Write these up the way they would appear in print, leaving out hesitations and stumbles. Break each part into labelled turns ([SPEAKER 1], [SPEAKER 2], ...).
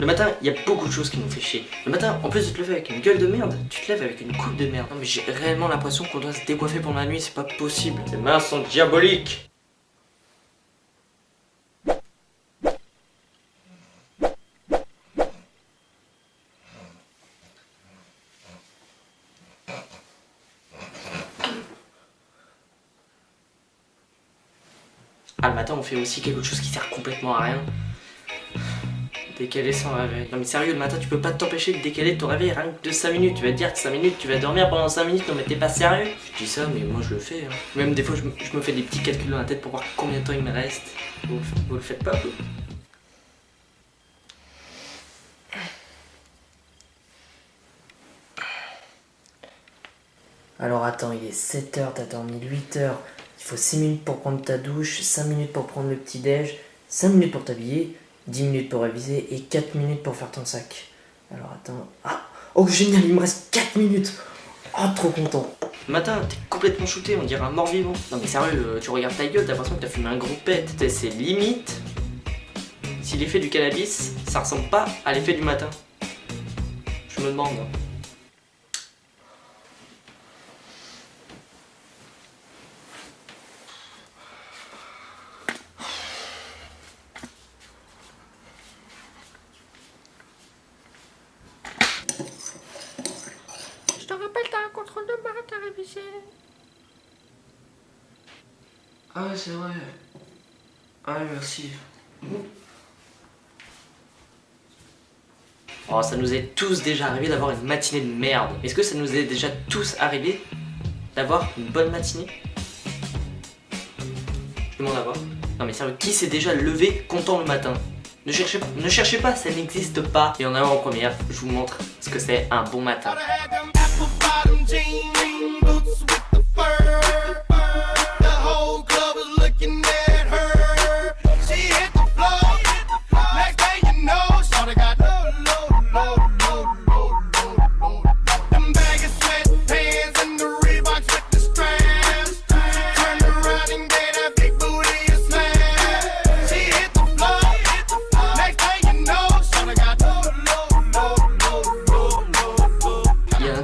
[SPEAKER 1] Le matin, il y a beaucoup de choses qui nous fait chier. Le matin, en plus de te lever avec une gueule de merde, tu te lèves avec une coupe de merde. Non mais j'ai réellement l'impression qu'on doit se décoiffer pendant la nuit, c'est pas possible. Les mains sont diaboliques. Ah, le matin, on fait aussi quelque chose qui sert complètement à rien. Décaler son réveil. Non mais sérieux, le matin, tu peux pas t'empêcher de décaler ton réveil rien que de 5 minutes. Tu vas te dire que 5 minutes, tu vas dormir pendant 5 minutes. Non mais t'es pas sérieux. Je dis ça, mais moi je le fais. Hein. Même des fois, je me fais des petits calculs dans la tête pour voir combien de temps il me reste. Vous le faites pas, vous? Alors attends, il est 7h, t'as dormi 8h. Il faut 6 minutes pour prendre ta douche, 5 minutes pour prendre le petit-déj, 5 minutes pour t'habiller, 10 minutes pour réviser et 4 minutes pour faire ton sac. Alors attends... Ah! Oh génial, il me reste 4 minutes! Oh, trop content! Le matin, t'es complètement shooté, on dirait un mort-vivant. Non mais sérieux, tu regardes ta gueule, t'as l'impression que t'as fumé un gros pet. C'est limite... Si l'effet du cannabis, ça ressemble pas à l'effet du matin. Je me demande...
[SPEAKER 2] Je te rappelle, t'as un contrôle de bac à réviser.
[SPEAKER 1] Ah ouais, c'est vrai. Ah ouais, merci. Oh, ça nous est tous déjà arrivé d'avoir une matinée de merde. Est-ce que ça nous est déjà tous arrivé d'avoir une bonne matinée? Je demande à voir. Non mais sérieux, qui s'est déjà levé content le matin? Ne cherchez pas, ça n'existe pas. Et en avant première, je vous montre ce que c'est un bon matin.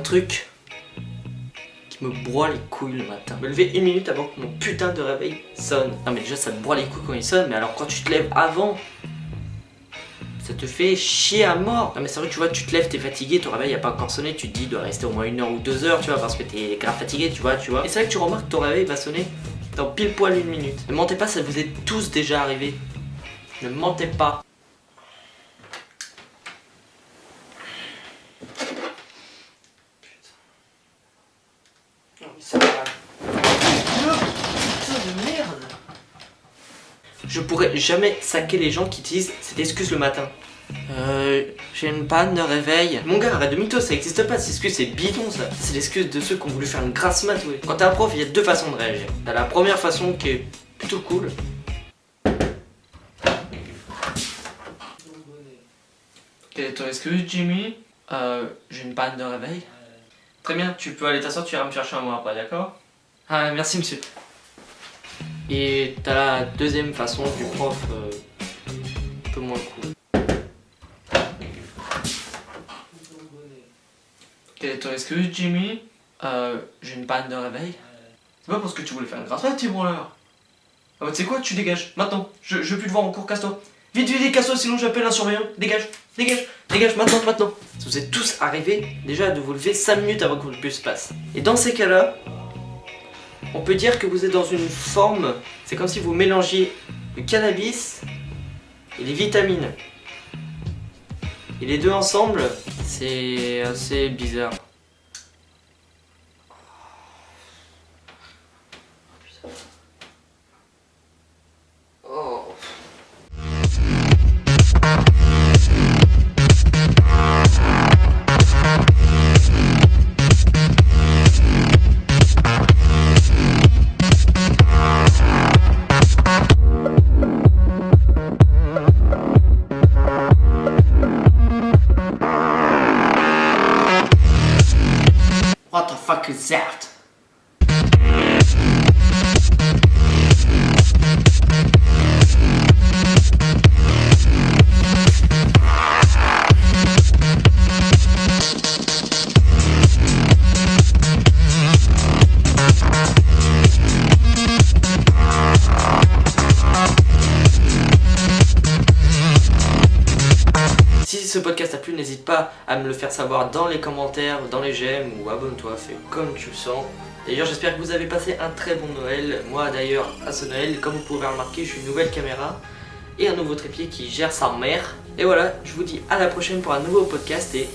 [SPEAKER 1] Truc qui me broie les couilles le matin. Me lever 1 minute avant que mon putain de réveil sonne. Non mais déjà ça te broie les couilles quand il sonne, mais alors quand tu te lèves avant, ça te fait chier à mort. Non mais c'est vrai que tu vois, tu te lèves, t'es fatigué, ton réveil a pas encore sonné, tu te dis il doit rester au moins 1 heure ou 2 heures, tu vois, parce que t'es grave fatigué, tu vois. Et c'est vrai que tu remarques que ton réveil va sonner dans pile poil 1 minute. Ne mentez pas, ça vous est tous déjà arrivé. Ne mentez pas. C'est pas grave. Putain de merde! Je pourrais jamais saquer les gens qui utilisent cette excuse le matin. J'ai une panne de réveil. Mon gars, arrête de mytho, ça existe pas, cette excuse c'est bidon ça. C'est l'excuse de ceux qui ont voulu faire une grasse mat, ouais. Quand t'es un prof, il y a 2 façons de réagir. T'as la première façon qui est plutôt cool. Quelle est ton excuse, Jimmy? J'ai une panne de réveil. Très bien, tu peux aller t'asseoir, tu iras me chercher un mot après, d'accord? Ah, merci monsieur. Et t'as la deuxième façon du prof, un peu moins cool. Quelle est ton excuse, Jimmy? J'ai une panne de réveil. C'est pas parce que tu voulais faire une grasse mat, t'es bon là. Ah bah tu sais quoi, tu dégages, maintenant. Je veux plus te voir en cours, casse-toi. Vite, casse-toi, sinon j'appelle un surveillant. Dégage, maintenant. Ça vous est tous arrivé déjà de vous lever 5 minutes avant que le bus passe. Et dans ces cas-là, on peut dire que vous êtes dans une forme, c'est comme si vous mélangiez le cannabis et les vitamines. Et les deux ensemble, c'est assez bizarre. Oh. What the fuck is that? ce podcast t'a plu, n'hésite pas à me le faire savoir dans les commentaires, dans les j'aime ou abonne-toi, fais comme tu le sens. D'ailleurs j'espère que vous avez passé un très bon Noël. Moi d'ailleurs à ce Noël, comme vous pouvez remarquer, j'ai une nouvelle caméra et un nouveau trépied qui gère sa mère. Et voilà, je vous dis à la prochaine pour un nouveau podcast et